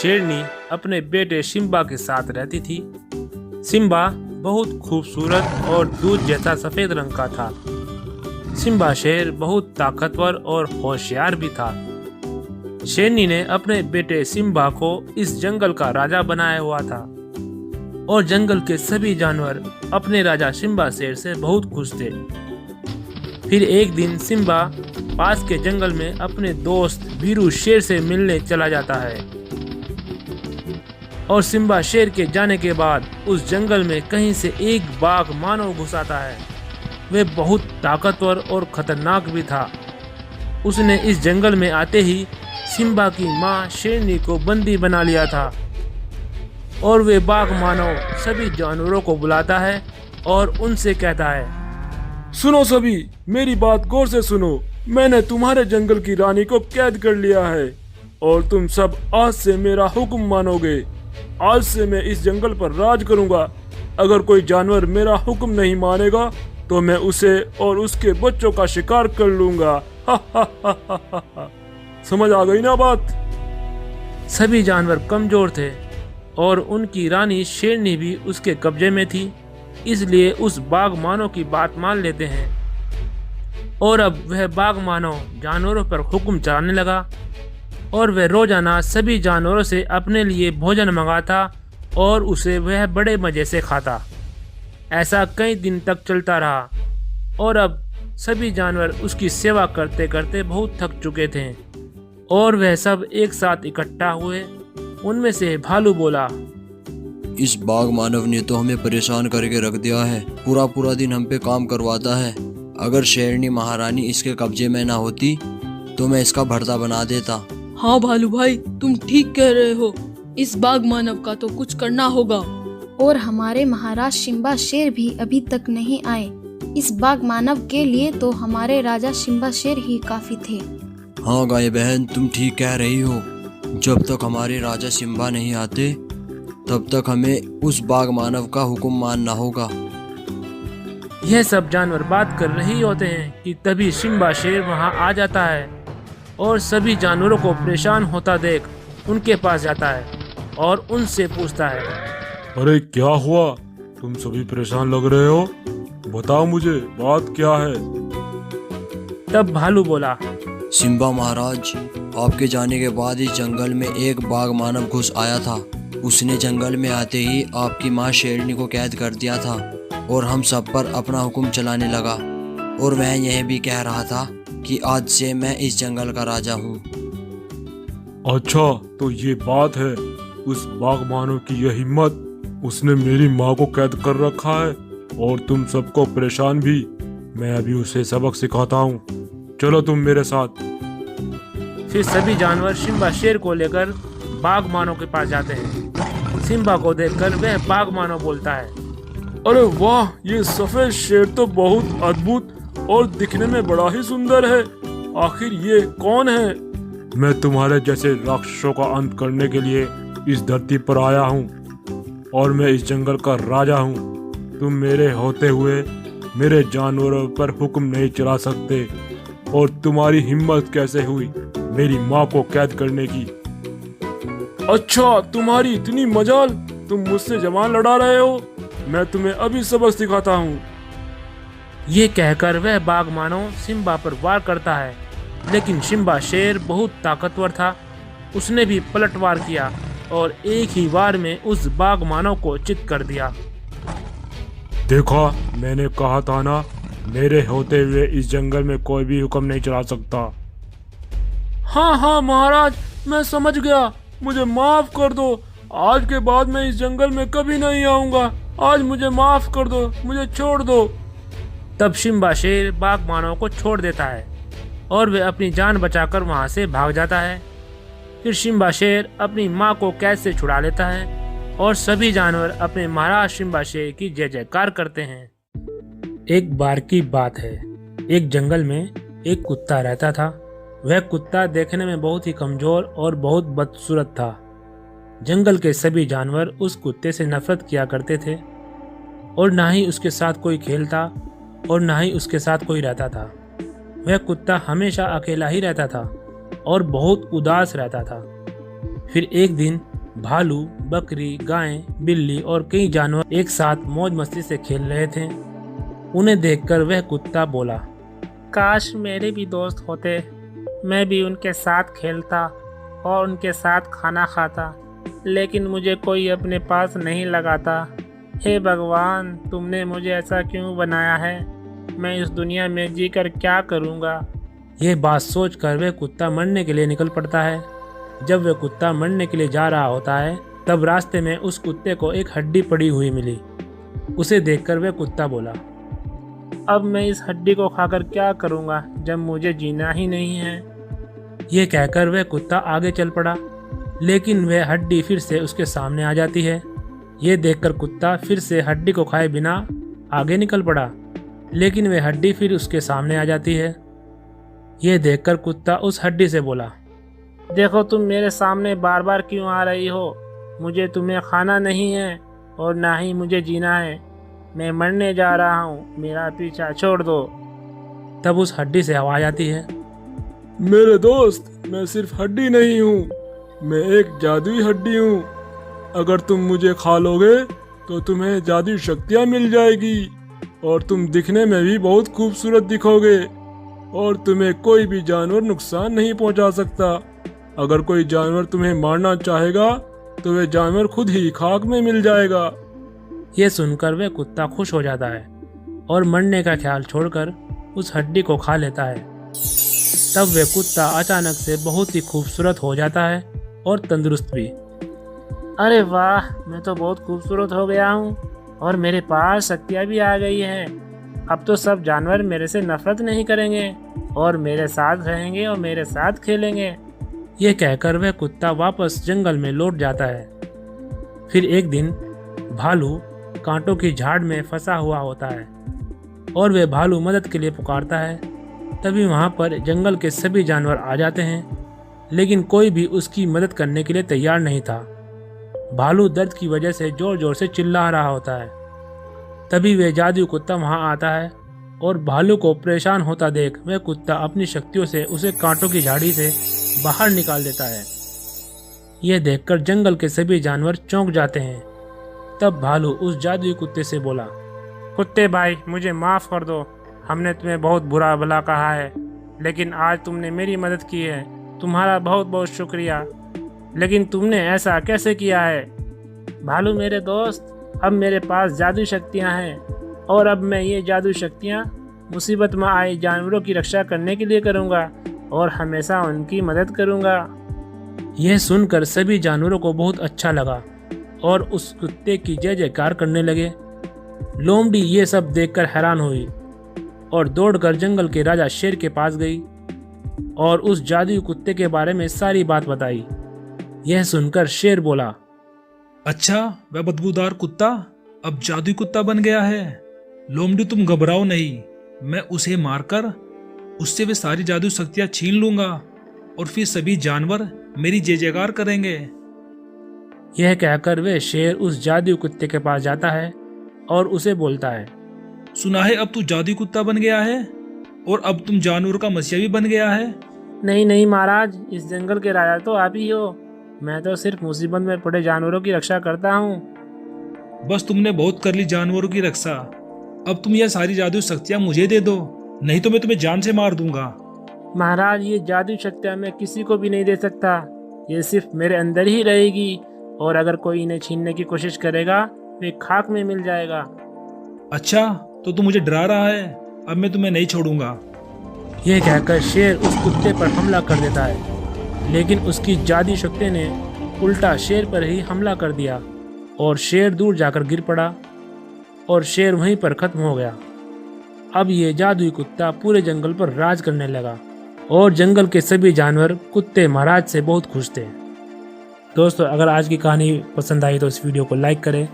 शेरनी अपने बेटे सिम्बा के साथ रहती थी। सिम्बा बहुत खूबसूरत और दूध जैसा सफेद रंग का था। सिम्बा शेर बहुत ताकतवर और होशियार भी था। शेरनी ने अपने बेटे सिम्बा को इस जंगल का राजा बनाया हुआ था और जंगल के सभी जानवर अपने राजा सिम्बा शेर से बहुत खुश थे। फिर एक दिन सिम्बा पास के जंगल में अपने दोस्त वीरू शेर से मिलने चला जाता है और सिम्बा शेर के जाने के बाद उस जंगल में कहीं से एक बाघ मानव घुस आता है। वह बहुत ताकतवर और खतरनाक भी था। उसने इस जंगल में आते ही सिम्बा की मां शेरनी को बंदी बना लिया था और वे बाघ मानव सभी जानवरों को बुलाता है और उनसे कहता है, सुनो सभी, मेरी बात गौर से सुनो। मैंने तुम्हारे जंगल की रानी को कैद कर लिया है और तुम सब आज से मेरा हुक्म मानोगे। आज से मैं इस जंगल पर राज करूंगा। अगर कोई जानवर मेरा हुक्म नहीं मानेगा तो मैं उसे और उसके बच्चों का शिकार कर लूंगा। हा हा हा हा हा हा। समझ आ गई ना बात? सभी जानवर कमजोर थे और उनकी रानी शेरनी भी उसके कब्जे में थी, इसलिए उस बाघ मानव की बात मान लेते हैं और अब वह बाघ मानव जानवरों पर हुक्म चलाने लगा और वह रोजाना सभी जानवरों से अपने लिए भोजन मंगाता और उसे वह बड़े मजे से खाता। ऐसा कई दिन तक चलता रहा और अब सभी जानवर उसकी सेवा करते करते बहुत थक चुके थे और वह सब एक साथ इकट्ठा हुए। उनमें से भालू बोला, इस बाघ मानव ने तो हमें परेशान करके रख दिया है। पूरा पूरा दिन हम पे काम करवाता है। अगर शेरनी महारानी इसके कब्जे में ना होती तो मैं इसका भरता बना देता। हाँ भालू भाई, तुम ठीक कह रहे हो। इस बाघ मानव का तो कुछ करना होगा। और हमारे महाराज सिम्बा शेर भी अभी तक नहीं आए। इस बाघ मानव के लिए तो हमारे राजा सिम्बा शेर ही काफी थे। हाँ गाय बहन, तुम ठीक कह रही हो। जब तक हमारे राजा सिम्बा नहीं आते तब तक हमें उस बाघ मानव का हुक्म मानना होगा। यह सब जानवर बात कर रही होते हैं कि तभी सिम्बा शेर वहां आ जाता है और सभी जानवरों को परेशान होता देख उनके पास जाता है और उनसे पूछता है, अरे क्या हुआ? तुम सभी परेशान लग रहे हो। बताओ मुझे, बात क्या है? तब भालू बोला, सिम्बा महाराज, आपके जाने के बाद इस जंगल में एक बाघ मानव घुस आया था। उसने जंगल में आते ही आपकी माँ शेरनी को कैद कर दिया था और हम सब पर अपना हुक्म चलाने लगा। और वह यह भी कह रहा था कि आज से मैं इस जंगल का राजा हूँ। अच्छा, तो ये बात है। उस बाघ मानव की यह हिम्मत। उसने मेरी माँ को कैद कर रखा है और तुम सबको परेशान भी। मैं अभी उसे सबक सिखाता हूँ। चलो तुम मेरे साथ। फिर सभी जानवर सिम्बा शेर को लेकर बाघ मानव के पास जाते हैं। सिम्बा को देखकर वह बाघ मानव बोलता है, अरे वाह, ये सफेद शेर तो बहुत अद्भुत और दिखने में बड़ा ही सुंदर है। आखिर ये कौन है? मैं तुम्हारे जैसे राक्षसों का अंत करने के लिए इस धरती पर आया हूँ और मैं इस जंगल का राजा हूँ। तुम मेरे होते हुए मेरे जानवरों पर हुक्म नहीं चला सकते। और तुम्हारी हिम्मत कैसे हुई मेरी माँ को कैद करने की? अच्छा, तुम्हारी इतनी मजाल, तुम मुझसे जवान लड़ा रहे हो। मैं तुम्हें अभी सबक सिखाता हूँ। ये कहकर वह बाघ मानव सिम्बा पर वार करता है, लेकिन सिम्बा शेर बहुत ताकतवर था। उसने भी पलटवार किया और एक ही वार में उस बाघ मानव को चित कर दिया। देखा, मैंने कहा था ना, मेरे होते हुए इस जंगल में कोई भी हुक्म नहीं चला सकता। हाँ हाँ महाराज, मैं समझ गया। मुझे माफ कर दो। आज के बाद मैं इस जंगल में कभी नहीं आऊंगा। आज मुझे माफ कर दो, मुझे छोड़ दो। तब सिम्बा शेर बाघ मानव को छोड़ देता है और वह अपनी जान बचाकर वहां से भाग जाता है। फिर सिम्बा शेर अपनी माँ को कैद से छुड़ा लेता है और सभी जानवर अपने महाराज सिम्बा शेर की जय जयकार करते हैं। एक बार की बात है, एक जंगल में एक कुत्ता रहता था। वह कुत्ता देखने में बहुत ही कमजोर और बहुत बदसूरत था। जंगल के सभी जानवर उस कुत्ते से नफरत किया करते थे और ना ही उसके साथ कोई खेलता और ना ही उसके साथ कोई रहता था। वह कुत्ता हमेशा अकेला ही रहता था और बहुत उदास रहता था। फिर एक दिन भालू, बकरी, गाय, बिल्ली और कई जानवर एक साथ मौज मस्ती से खेल रहे थे। उन्हें देखकर वह कुत्ता बोला, काश मेरे भी दोस्त होते, मैं भी उनके साथ खेलता और उनके साथ खाना खाता, लेकिन मुझे कोई अपने पास नहीं लगाता। हे भगवान, तुमने मुझे ऐसा क्यों बनाया है? मैं इस दुनिया में जीकर क्या करूँगा? ये बात सोचकर वह कुत्ता मरने के लिए निकल पड़ता है। जब वह कुत्ता मरने के लिए जा रहा होता है, तब रास्ते में उस कुत्ते को एक हड्डी पड़ी हुई मिली। उसे देखकर वह कुत्ता बोला, अब मैं इस हड्डी को खाकर क्या करूँगा जब मुझे जीना ही नहीं है। ये कहकर वह कुत्ता आगे चल पड़ा, लेकिन वह हड्डी फिर से उसके सामने आ जाती है। ये देखकर कुत्ता फिर से हड्डी को खाए बिना आगे निकल पड़ा, लेकिन वह हड्डी फिर उसके सामने आ जाती है। ये देखकर कुत्ता उस हड्डी से बोला, देखो तुम मेरे सामने बार बार क्यों आ रही हो? मुझे तुम्हें खाना नहीं है और ना ही मुझे जीना है। मैं मरने जा रहा हूँ, मेरा पीछा छोड़ दो। तब उस हड्डी से आवाज आती है, मेरे दोस्त, मैं सिर्फ हड्डी नहीं हूँ, मैं एक जादुई हड्डी हूँ। अगर तुम मुझे खा लोगे तो तुम्हें जादुई शक्तियाँ मिल जाएगी और तुम दिखने में भी बहुत खूबसूरत दिखोगे और तुम्हें कोई भी जानवर नुकसान नहीं पहुँचा सकता। अगर कोई जानवर तुम्हें मारना चाहेगा तो वह जानवर खुद ही खाक में मिल जाएगा। ये सुनकर वह कुत्ता खुश हो जाता है और मरने का ख्याल छोड़कर उस हड्डी को खा लेता है। तब वह कुत्ता अचानक से बहुत ही खूबसूरत हो जाता है और तंदुरुस्त भी। अरे वाह, मैं तो बहुत खूबसूरत हो गया हूँ और मेरे पास शक्तियाँ भी आ गई हैं। अब तो सब जानवर मेरे से नफरत नहीं करेंगे और मेरे साथ रहेंगे और मेरे साथ खेलेंगे। ये कहकर वह कुत्ता वापस जंगल में लौट जाता है। फिर एक दिन भालू कांटों की झाड़ में फंसा हुआ होता है और वह भालू मदद के लिए पुकारता है। तभी वहाँ पर जंगल के सभी जानवर आ जाते हैं, लेकिन कोई भी उसकी मदद करने के लिए तैयार नहीं था। भालू दर्द की वजह से जोर जोर से चिल्ला रहा होता है। तभी वह जादुई कुत्ता वहाँ आता है और भालू को परेशान होता देख वह कुत्ता अपनी शक्तियों से उसे कांटों की झाड़ी से बाहर निकाल देता है। यह देखकर जंगल के सभी जानवर चौंक जाते हैं। तब भालू उस जादुई कुत्ते से बोला, कुत्ते भाई, मुझे माफ़ कर दो। हमने तुम्हें बहुत बुरा भला कहा है, लेकिन आज तुमने मेरी मदद की है। तुम्हारा बहुत बहुत शुक्रिया। लेकिन तुमने ऐसा कैसे किया है? भालू मेरे दोस्त, अब मेरे पास जादुई शक्तियाँ हैं और अब मैं ये जादुई शक्तियाँ मुसीबत में आए जानवरों की रक्षा करने के लिए करूँगा और हमेशा उनकी मदद करूँगा। यह सुनकर सभी जानवरों को बहुत अच्छा लगा और उस कुत्ते की जय जयकार करने लगे। लोमड़ी ये सब देखकर हैरान हुई और दौड़कर जंगल के राजा शेर के पास गई और उस जादुई कुत्ते के बारे में सारी बात बताई। यह सुनकर शेर बोला, अच्छा, वह बदबूदार कुत्ता अब जादुई कुत्ता बन गया है। लोमड़ी, तुम घबराओ नहीं, मैं उसे मारकर उससे वे सारी जादुई शक्तियां छीन लूंगा और फिर सभी जानवर मेरी जय जयकार करेंगे। यह कहकर वह शेर उस जादुई कुत्ते के पास जाता है और उसे बोलता है, सुना है अब तू जादुई कुत्ता बन गया है और अब तुम जानवर का मसीहा भी बन गया है। नहीं नहीं महाराज, इस जंगल के राजा तो आप ही हो। मैं तो सिर्फ मुसीबत में पड़े जानवरों की रक्षा करता हूँ। बस तुमने बहुत कर ली जानवरों की रक्षा। अब तुम यह सारी जादुई शक्तियां मुझे दे दो, नहीं तो मैं तुम्हें जान से मार दूंगा। महाराज, ये जादुई शक्तियाँ मैं किसी को भी नहीं दे सकता। ये सिर्फ मेरे अंदर ही रहेगी और अगर कोई इन्हें छीनने की कोशिश करेगा वे खाक में मिल जाएगा। अच्छा, तो तू मुझे डरा रहा है, अब मैं तुम्हें नहीं छोड़ूंगा। यह कहकर शेर उस कुत्ते पर हमला कर देता है, लेकिन उसकी जादुई शक्ति ने उल्टा शेर पर ही हमला कर दिया और शेर दूर जाकर गिर पड़ा और शेर वहीं पर खत्म हो गया। अब ये जादुई कुत्ता पूरे जंगल पर राज करने लगा और जंगल के सभी जानवर कुत्ते महाराज से बहुत खुश थे। दोस्तों, अगर आज की कहानी पसंद आई तो इस वीडियो को लाइक करें